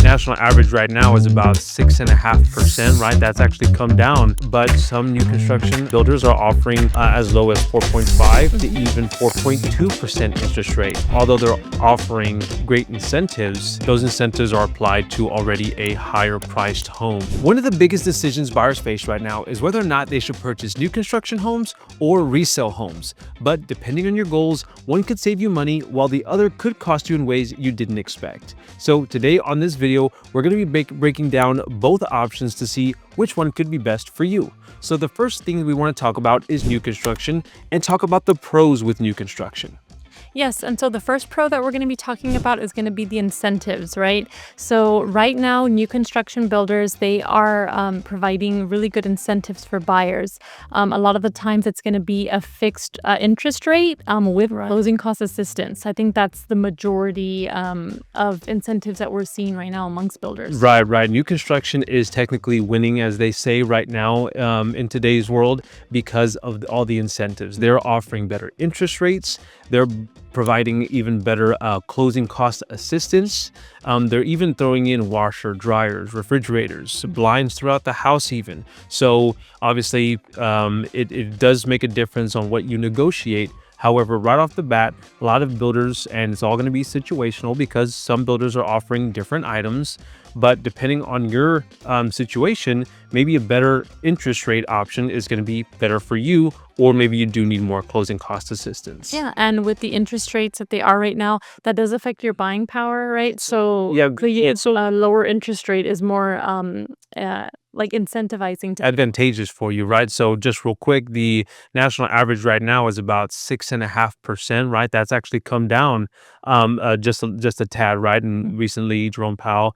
national average right now is about 6.5%, right? That's actually come down, but some new construction builders are offering as low as 4.5 to even 4.2% interest rate. Although they're offering great incentives, those incentives are applied to already a higher priced home. One of the biggest decisions buyers face right now is whether or not they should purchase new construction homes or resale homes. But depending on your goals, one could save you money while the other could cost you in ways you didn't expect. So today on this video, we're going to be breaking down both options to see which one could be best for you. So the first thing we want to talk about is new construction and talk about the pros with new construction. Yes, and so the first pro that we're going to be talking about is going to be the incentives, right? So right now, new construction builders, they are providing really good incentives for buyers. A lot of the times it's going to be a fixed interest rate with closing cost assistance. I think that's the majority of incentives that we're seeing right now amongst builders. Right. New construction is technically winning, as they say right now in today's world, because of all the incentives. They're offering better interest rates. They're providing even better closing cost assistance. They're even throwing in washer, dryers, refrigerators, blinds throughout the house even. So obviously it does make a difference on what you negotiate. However, right off the bat, a lot of builders, and it's all going to be situational because some builders are offering different items, but depending on your situation, maybe a better interest rate option is going to be better for you, or maybe you do need more closing cost assistance. Yeah, and with the interest rates that they are right now, that does affect your buying power, right? So a lower interest rate is more like incentivizing to advantageous for you, right? So just real quick, the national average right now is about 6.5%, right? That's actually come down just a tad, right? And recently Jerome Powell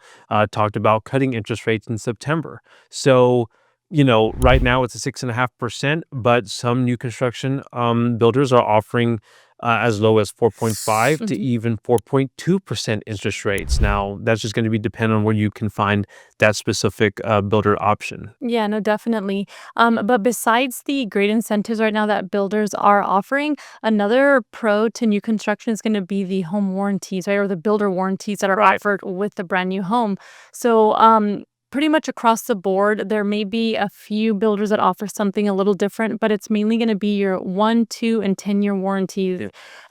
talked about cutting interest rates in September. So right now it's a 6.5%, but some new construction builders are offering as low as 4.5 to even 4.2% interest rates. Now, that's just going to be dependent on where you can find that specific builder option. Yeah, no, definitely. But besides the great incentives right now that builders are offering, another pro to new construction is going to be the home warranties, right? Or the builder warranties that are offered with the brand new home. So, pretty much across the board, there may be a few builders that offer something a little different, but it's mainly going to be your 1, 2, and 10-year warranties.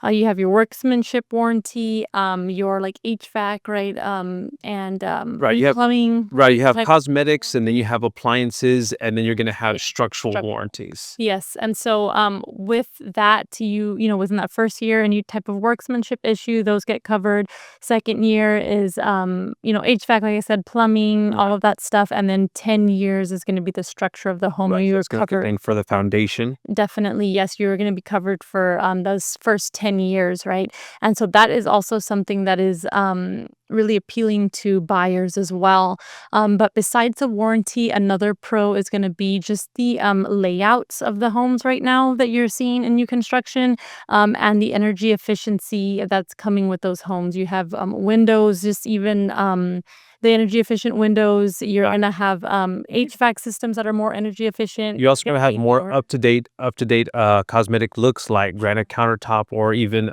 Yeah. You have your workmanship warranty, your like HVAC, right, and plumbing. Right, you have cosmetics, and then you have appliances, and then you're going to have structural warranties. Yes, and so with that, within that first year, any type of workmanship issue, those get covered. Second year is, HVAC, like I said, plumbing, all of that stuff, and then 10 years is going to be the structure of the home. Right, you're covered for the foundation. Definitely, yes, you're going to be covered for those first 10 years, right? And so that is also something that is really appealing to buyers as well. But besides the warranty, another pro is going to be just the layouts of the homes right now that you're seeing in new construction, and the energy efficiency that's coming with those homes. You have windows, just even the energy efficient windows. You're going to have HVAC systems that are more energy efficient. You're also going to have more up-to-date cosmetic looks like granite countertop or even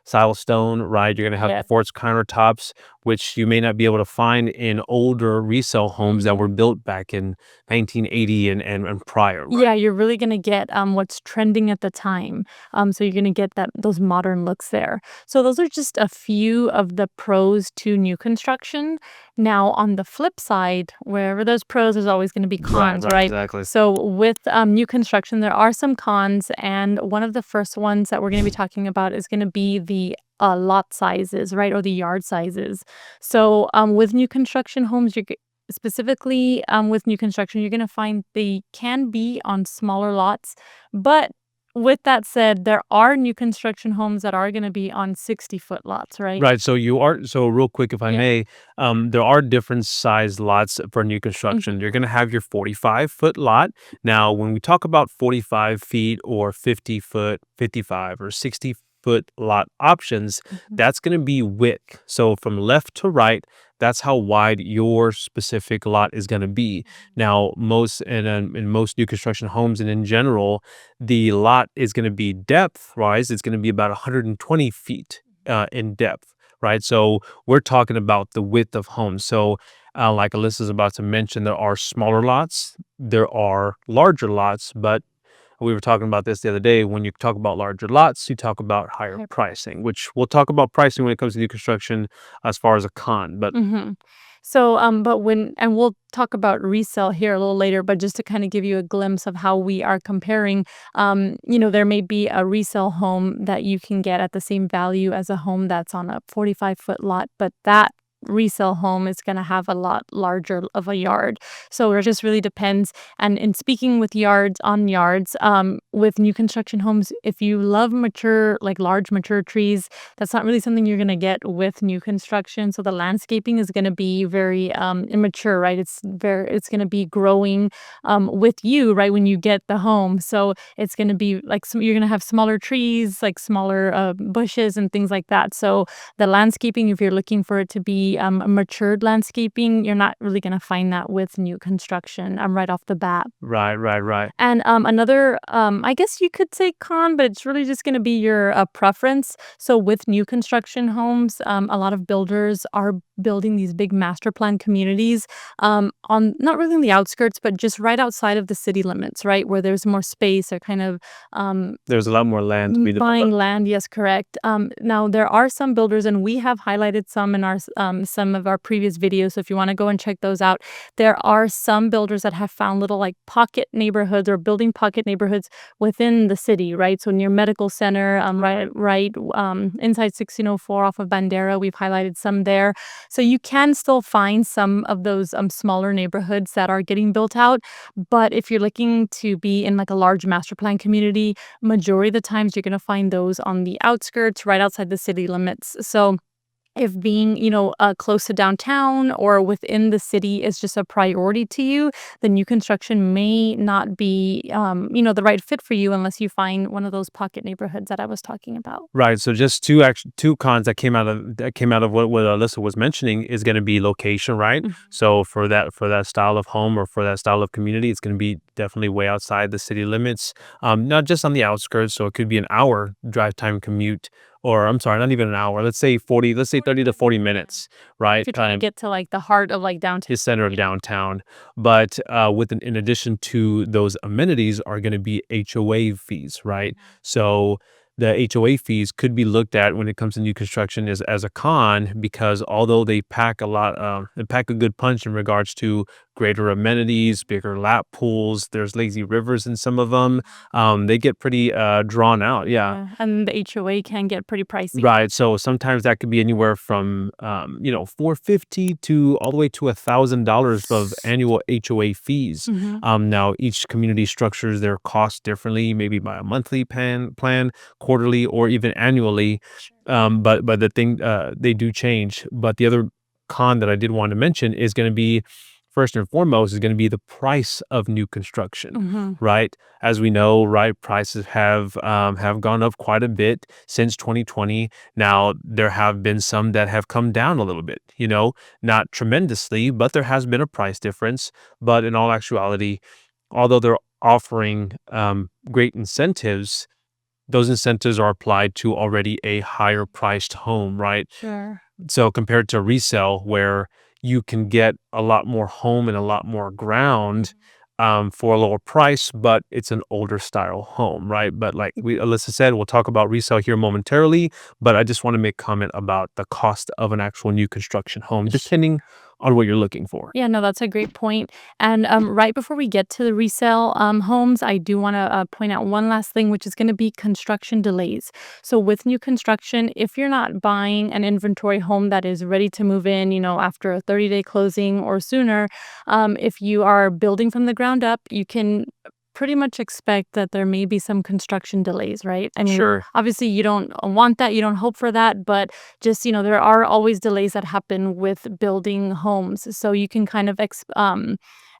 silestone, right? You're going to have quartz countertops, which you may not be able to find in older resale homes that were built back in 1980 and prior. Right? Yeah, you're really going to get what's trending at the time. So you're going to get those modern looks there. So those are just a few of the pros to new construction. Now, on the flip side, wherever there's pros, there's always going to be cons, right? Exactly. So with new construction, there are some cons, and one of the first ones that we're going to be talking about is going to be the lot sizes, right, or the yard sizes. So with new construction homes, specifically with new construction, you're going to find they can be on smaller lots, but with that said, there are new construction homes that are going to be on 60-foot lots, right? Right. So real quick, if I may, there are different size lots for new construction. You're going to have your 45-foot lot. Now, when we talk about 45 feet or 50-foot, 55 or 60-foot lot options, that's going to be width. So from left to right, that's how wide your specific lot is going to be. Now, in most new construction homes and in general, the lot is going to be depth-wise, it's going to be about 120 feet in depth, right? So we're talking about the width of homes. So like Alyssa's about to mention, there are smaller lots, there are larger lots, but we were talking about this the other day. When you talk about larger lots, you talk about higher Higher pricing, which we'll talk about pricing when it comes to new construction as far as a con. But Mhm. So, but when and we'll talk about resale here a little later, but just to kind of give you a glimpse of how we are comparing, there may be a resale home that you can get at the same value as a home that's on a 45-foot lot, but that resale home is going to have a lot larger of a yard. So it just really depends. And in speaking with yards, with new construction homes, if you love mature, like large mature trees, that's not really something you're going to get with new construction. So the landscaping is going to be very immature, right? It's going to be growing with you, right, when you get the home. So it's going to be like you're going to have smaller trees, like smaller bushes and things like that. So the landscaping, if you're looking for it to be a matured landscaping, you're not really going to find that with new construction right off the bat. right. And another, I guess you could say con, but it's really just going to be your preference. So with new construction homes, a lot of builders are building these big master plan communities on not really on the outskirts, but just right outside of the city limits, right, where there's more space or kind of There's a lot more land to be buying developed. land. Yes, correct. Now there are some builders, and we have highlighted some in our some of our previous videos. So if you want to go and check those out, there are some builders that have found little like pocket neighborhoods or building pocket neighborhoods within the city, right? So near medical center, right, inside 1604 off of Bandera, we've highlighted some there. So you can still find some of those smaller neighborhoods that are getting built out. But if you're looking to be in like a large master plan community, majority of the times you're going to find those on the outskirts, right outside the city limits. So if being, close to downtown or within the city is just a priority to you, the new construction may not be, the right fit for you unless you find one of those pocket neighborhoods that I was talking about. Right. So just two cons that came out of what Alyssa was mentioning is going to be location, right? Mhm. So for that style of home or for that style of community, it's going to be definitely way outside the city limits. Not just on the outskirts. So it could be an hour drive time commute, or I'm sorry, not even an hour. Let's say 30 to 40 minutes, If right? you're trying to get to like the heart of like downtown. His center of downtown. But in addition to those amenities are going to be HOA fees, right? So the HOA fees could be looked at when it comes to new construction as a con, because although they pack a good punch in regards to greater amenities, bigger lap pools, there's lazy rivers in some of them. They get pretty drawn out. Yeah. Yeah, and the HOA can get pretty pricey. Right. So sometimes that could be anywhere from, 450 to all the way to $1,000 of annual HOA fees. Mhm. Now each community structures their costs differently, maybe by a monthly plan, quarterly, or even annually. But the thing, they do change. But the other con that I did want to mention is going to be, first and foremost, is going to be the price of new construction, Mhm. right? As we know, right, prices have gone up quite a bit since 2020. Now, there have been some that have come down a little bit, not tremendously, but there has been a price difference. But in all actuality, although they're offering great incentives, those incentives are applied to already a higher priced home, right? Sure. So compared to resale, where you can get a lot more home and a lot more ground for a lower price, but it's an older style home, right? But like Alyssa said, we'll talk about resale here momentarily. But I just want to make comment about the cost of an actual new construction home, depending on what you're looking for. Yeah, no, that's a great point. And right before we get to the resale homes, I do want to point out one last thing, which is going to be construction delays. So with new construction, if you're not buying an inventory home that is ready to move in, after a 30-day closing or sooner, if you are building from the ground up, you can pretty much expect that there may be some construction delays, right? I mean, Sure. obviously you don't want that, you don't hope for that, but just, there are always delays that happen with building homes. So you can kind of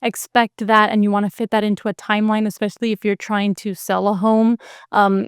expect that, and you want to fit that into a timeline, especially if you're trying to sell a home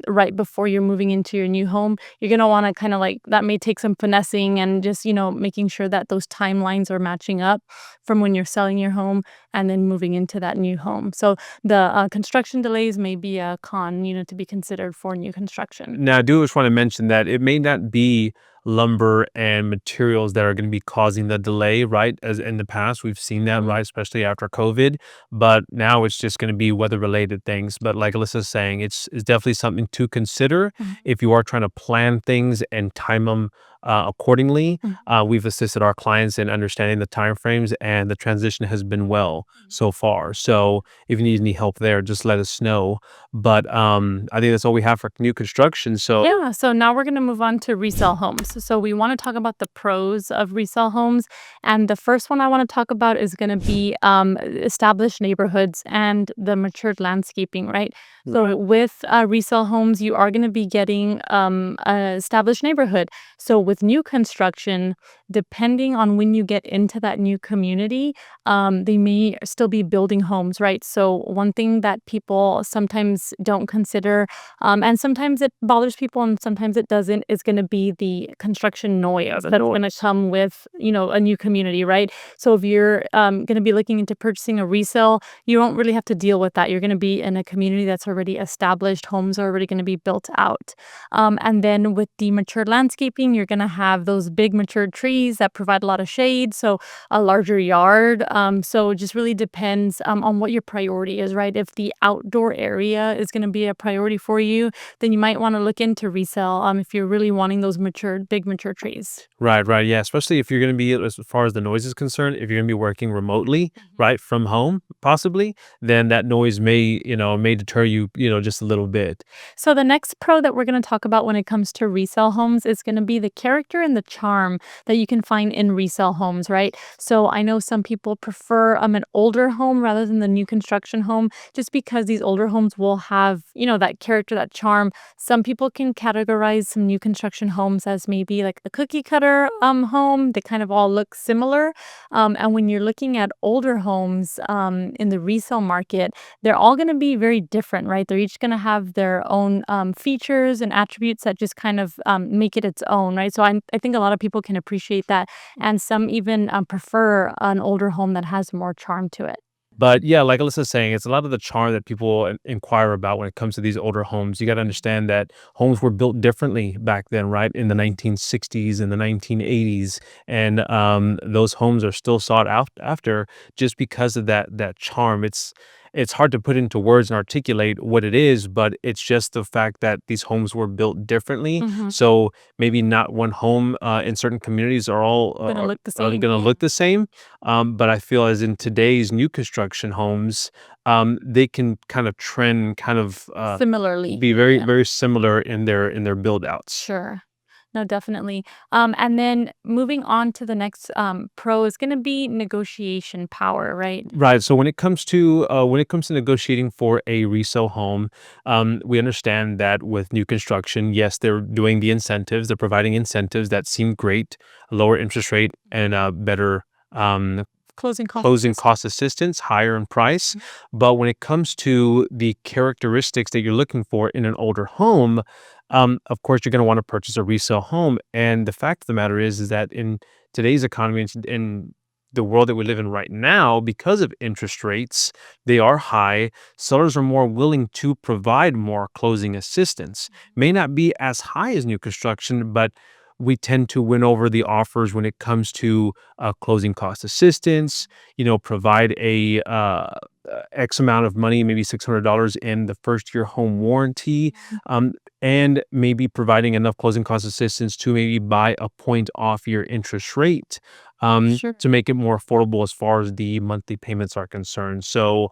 right before you're moving into your new home. You're going to want to kind of like, that may take some finessing and just, making sure that those timelines are matching up from when you're selling your home and then moving into that new home. So the construction delays may be a con, to be considered for new construction. Now, I do just want to mention that it may not be lumber and materials that are going to be causing the delay, right? As in the past, we've seen that, right? Especially after COVID. But now it's just going to be weather related things. But like Alyssa's saying, it's definitely something to consider if you are trying to plan things and time them accordingly. We've assisted our clients in understanding the timeframes, and the transition has been well so far. So if you need any help there, just let us know. But I think that's all we have for new construction. So Yeah, so now we're going to move on to resale homes. So we want to talk about the pros of resale homes. And the first one I want to talk about is going to be established neighborhoods and the matured landscaping, right? So with resale homes, you are going to be getting an established neighborhood. So with new construction, depending on when you get into that new community, they may still be building homes, right? So one thing that people sometimes don't consider, and sometimes it bothers people and sometimes it doesn't, is going to be the construction noise that's going to come with, a new community, right? So if you're going to be looking into purchasing a resale, you won't really have to deal with that. You're going to be in a community that's already established. Homes are already going to be built out. And then with the matured landscaping, you're going to have those big matured trees that provide a lot of shade, so a larger yard. So it just really depends on what your priority is, right? If the outdoor area is going to be a priority for you, then you might want to look into resale if you're really wanting those big mature trees. right. Yeah. Especially if you're going to be, as far as the noise is concerned, if you're going to be working remotely, right, from home, possibly, then that noise may deter you, just a little bit. So the next pro that we're going to talk about when it comes to resale homes is going to be the character and the charm that you can find in resale homes, right? So I know some people prefer an older home rather than the new construction home, just because these older homes will have, that character, that charm. Some people can categorize some new construction homes as maybe like a cookie cutter home. They kind of all look similar. And when you're looking at older homes in the resale market, they're all going to be very different, right? They're each going to have their own features and attributes that just kind of make it its own, right? So I think a lot of people can appreciate that. And some even prefer an older home that has more charm to it. But yeah, like Alyssa's saying, it's a lot of the charm that people inquire about when it comes to these older homes. You got to understand that homes were built differently back then, right? In the 1960s and the 1980s, and those homes are still sought out after just because of that charm. It's hard to put into words and articulate what it is, but it's just the fact that these homes were built differently. So maybe not one home in certain communities are all Gonna look the are same. going to Yeah. look the same. But I feel as in today's new construction homes, they can kind of trend, kind of Similarly. be very, Yeah. very similar in their build outs. Sure. No, definitely. And then moving on to the next pro is going to be negotiation power, right? Right. So when it comes to negotiating for a resale home, we understand that with new construction, yes, they're doing the incentives, they're providing incentives that seem great, lower interest rate and better um, Closing costs. closing cost assistance, higher in price. But when it comes to the characteristics that you're looking for in an older home, of course, you're going to want to purchase a resale home. And the fact of the matter is that in today's economy, in the world that we live in right now, because of interest rates, they are high. Sellers are more willing to provide more closing assistance. May not be as high as new construction, but we tend to win over the offers when it comes to closing cost assistance. Provide a X amount of money, maybe $600 in the first year home warranty, and maybe providing enough closing cost assistance to maybe buy a point off your interest rate, Sure. to make it more affordable as far as the monthly payments are concerned. So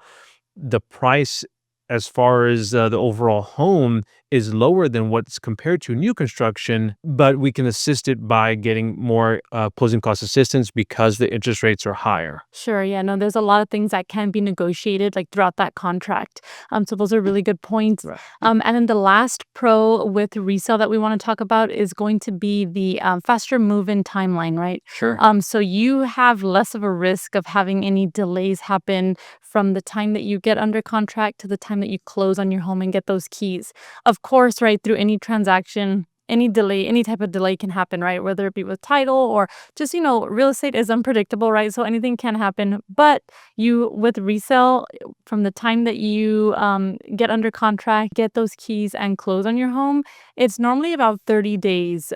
the price, as far as the overall home, is lower than what's compared to new construction, but we can assist it by getting more closing cost assistance because the interest rates are higher. Sure. Yeah. No, there's a lot of things that can be negotiated like throughout that contract. So those are really good points. Right. And then the last pro with resale that we want to talk about is going to be the faster move-in timeline, right? Sure. So you have less of a risk of having any delays happen from the time that you get under contract to the time that you close on your home and get those keys. Of course, right, through any transaction, any delay, any type of delay can happen, right? Whether it be with title or just, real estate is unpredictable, right? So anything can happen. But with resale, from the time that you get under contract, get those keys and close on your home, it's normally about 30 days.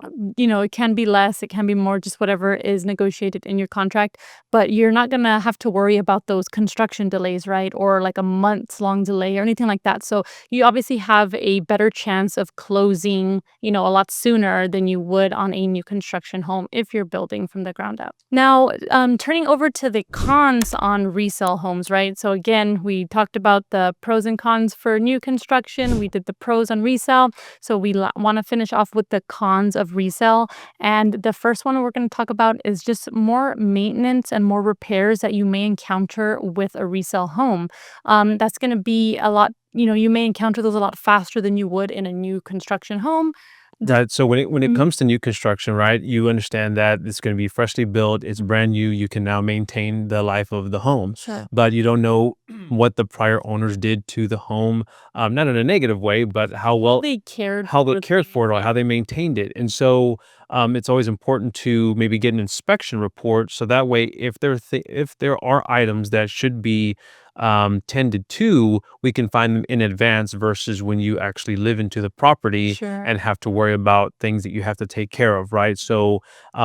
It can be less, it can be more, just whatever is negotiated in your contract, but you're not gonna have to worry about those construction delays, right? Or like a months long delay or anything like that. So you obviously have a better chance of closing, a lot sooner than you would on a new construction home if you're building from the ground up. Now, turning over to the cons on resale homes, right? So again, we talked about the pros and cons for new construction. We did the pros on resale. So we want to finish off with the cons of resale. And the first one we're going to talk about is just more maintenance and more repairs that you may encounter with a resale home. That's going to be a lot, you may encounter those a lot faster than you would in a new construction home. That so when it Mhm. comes to new construction, right, you understand that it's going to be freshly built, it's brand new, you can now maintain the life of the home, Sure. but you don't know what the prior owners did to the home, not in a negative way, but They cared how they for cared the for it or how they maintained it. And so it's always important to maybe get an inspection report so that way if there are items that should be tended to, we can find them in advance versus when you actually live into the property Sure. and have to worry about things that you have to take care of, right? So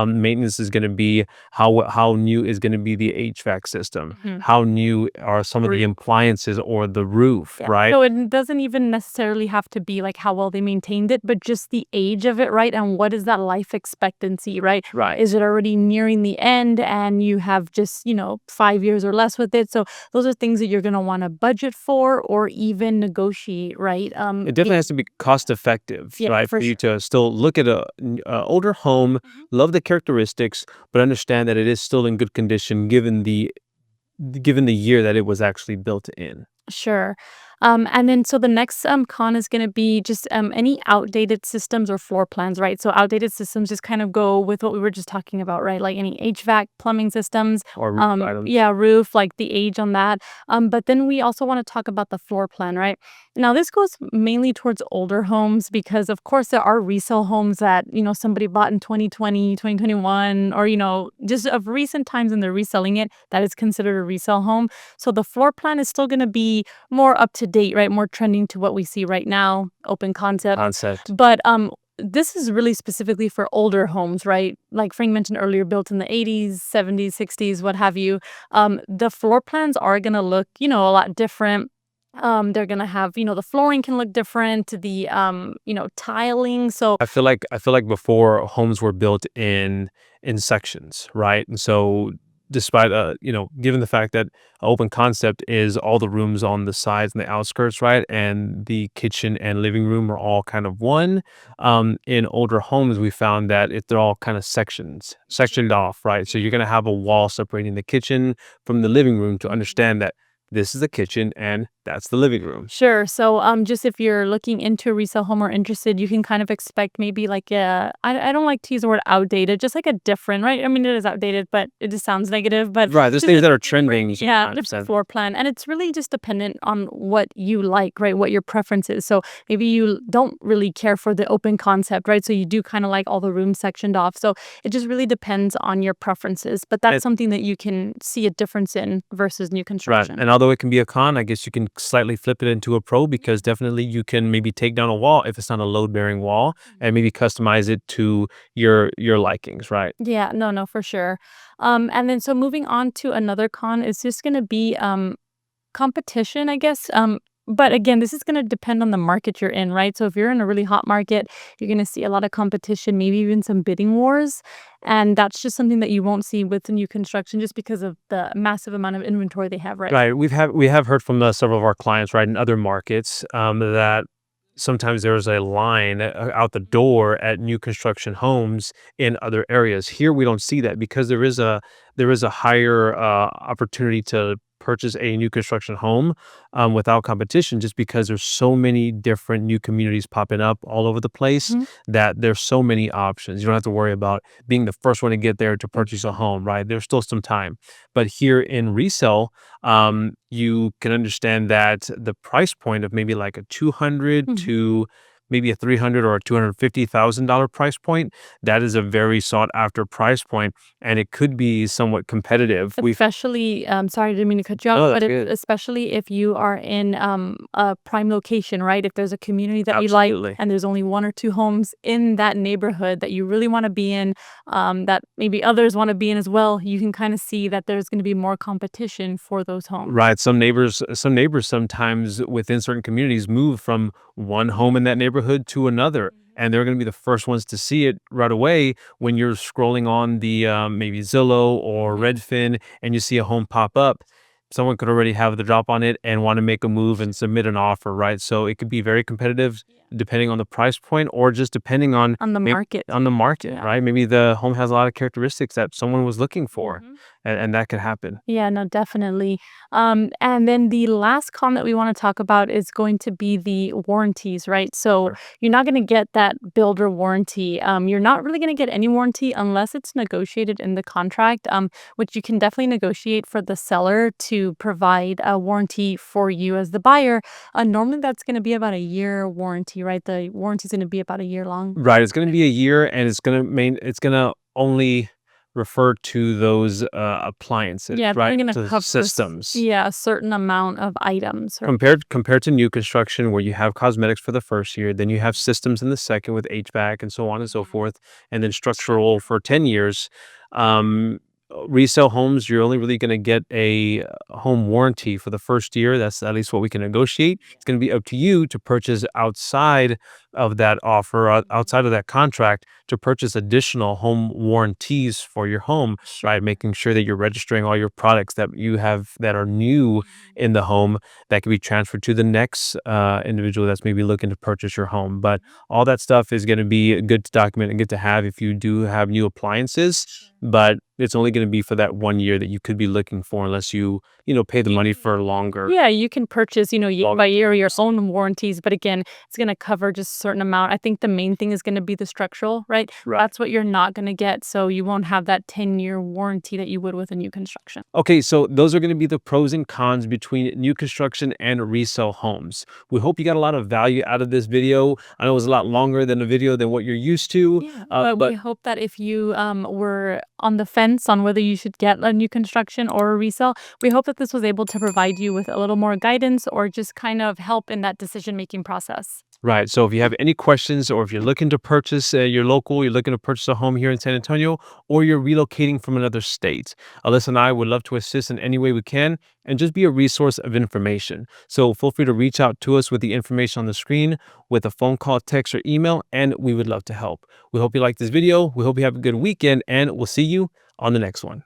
maintenance is going to be how new is going to be the HVAC system, Mhm. how new are some of the Roof. appliances or the roof, Yeah. right? So it doesn't even necessarily have to be like how well they maintained it, but just the age of it, right? And what is that life expectancy, right? Right. Is it already nearing the end and you have just, 5 years or less with it? So those are things that you're going to want to budget for or even negotiate, right? It definitely has to be cost effective, Yeah, right? for For you sure. to still look at a older home, Mhm. love the characteristics, but understand that it is still in good condition given the year that it was actually built in. Sure. And then so the next con is going to be just any outdated systems or floor plans, right? So outdated systems just kind of go with what we were just talking about, right? Like any HVAC, plumbing systems, Or roof items. yeah, roof, like the age on that. But then we also want to talk about the floor plan, right? Now this goes mainly towards older homes because of course there are resale homes that, somebody bought in 2020, 2021, or, just of recent times and they're reselling it, that is considered a resale home. So the floor plan is still going to be more up to date, right? More trending to what we see right now, open concept. Concept. But this is really specifically for older homes, right? Like Frank mentioned earlier, built in the 80s, 70s, 60s, what have you. The floor plans are going to look, a lot different. They're going to have, the flooring can look different, the tiling. So I feel like before homes were built in sections, right? And so despite given the fact that open concept is all the rooms on the sides and the outskirts, right? And the kitchen and living room are all kind of one. In older homes, we found that if they're all kind of sectioned off, right? So you're gonna have a wall separating the kitchen from the living room to understand that this is the kitchen and that's the living room. sure. So, just if you're looking into a resale home or interested, you can kind of expect maybe like I don't like to use the word outdated, just like a different, right? I mean, it is outdated, but it just sounds negative, but Right. There's just things a that are different, trending yeah, sometimes. different floor plan. And it's really just dependent on what you like, right? What your preference is. So maybe you don't really care for the open concept, right? So you do kind of like all the rooms sectioned off. So it just really depends on your preferences, but that's And something that you can see a difference in versus new right. construction. And although it can be a con, I guess you can slightly flip it into a pro because definitely you can maybe take down a wall if it's not a load bearing wall and maybe customize it to your likings, right? Yeah, no, no, for sure. And then so moving on to another con is just going to be competition, I guess. But again, this is going to depend on the market you're in, right? So if you're in a really hot market, you're going to see a lot of competition, maybe even some bidding wars. And that's just something that you won't see with the new construction just because of the massive amount of inventory they have right Right. We have heard from several of our clients, right, in other markets, that sometimes there's a line out the door at new construction homes in other areas. Here, we don't see that because there is a higher opportunity to purchase a new construction home without competition, just because there's so many different new communities popping up all over the place now. that there's so many options. You don't have to worry about being the first one to get there to purchase a home, right? There's still some time, but here in resale you can understand that the price point of maybe like a 200 Mhm. to maybe a $300,000 or a $250,000 price point, that is a very sought after price point, and it could be somewhat competitive. Especially, sorry, I didn't mean to cut you Oh, off, that's but good. especially if you are in a prime location, right? If there's a community that you like Absolutely. and there's only one or two homes in that neighborhood that you really want to be in, that maybe others want to be in as well, you can kind of see that there's going to be more competition for those homes. Right. Some neighbors sometimes within certain communities move from one home in that neighborhood to another. And they're going to be the first ones to see it right away when you're scrolling on the maybe Zillow or Mhm. Redfin and you see a home pop up. Someone could already have the drop on it and want to make a move and submit an offer, right? So it could be very competitive depending on the price point or just depending on On the market. on the market, Yeah. right? Maybe the home has a lot of characteristics that someone was looking for, Mhm. and that could happen. Yeah, no, definitely. And then the last con that we want to talk about is going to be the warranties, right? So Sure. you're not going to get that builder warranty. You're not really going to get any warranty unless it's negotiated in the contract, which you can definitely negotiate for the seller to provide a warranty for you as the buyer. Normally, that's going to be about a year warranty, right? The warranty is going to be about a year long. Right, it's gonna be a year, and it's gonna only refer to those, appliances, Yeah, it's right? only going to To cover systems. yeah, a certain amount of items. Right? Compared to new construction where you have cosmetics for the first year, then you have systems in the second with HVAC and so on and so Mhm. forth, and then structural for 10 years. Um, Resale homes, you're only really gonna get a home warranty for the first year. That's at least what we can negotiate. It's gonna be up to you to purchase outside of that offer, Mhm. outside of that contract, to purchase additional home warranties for your home, right? Sure. Making sure that you're registering all your products that you have that are new Mhm. in the home that can be transferred to the next individual that's maybe looking to purchase your home. But all that stuff is going to be good to document and good to have if you do have new appliances. Sure. But it's only going to be for that 1 year that you could be looking for, unless you pay the money for longer. Yeah, you can purchase, year by year your Yes. own warranties, but again, it's going to cover just a certain amount. I think the main thing is going to be the structural, right? Right. That's what you're not going to get. So you won't have that 10-year warranty that you would with a new construction. Okay, so those are going to be the pros and cons between new construction and resale homes. We hope you got a lot of value out of this video. I know it was a lot longer than a video than what you're used to, Yeah, but we but hope that if you were on the fence on whether you should get a new construction or a resale, we hope that this was able to provide you with a little more guidance or just kind of help in that decision-making process. right. So if you have any questions or if you're looking to purchase you're looking to purchase a home here in San Antonio, or you're relocating from another state, Alyssa and I would love to assist in any way we can and just be a resource of information. So feel free to reach out to us with the information on the screen with a phone call, text, or email, and we would love to help. We hope you like this video. We hope you have a good weekend, and we'll see you on the next one.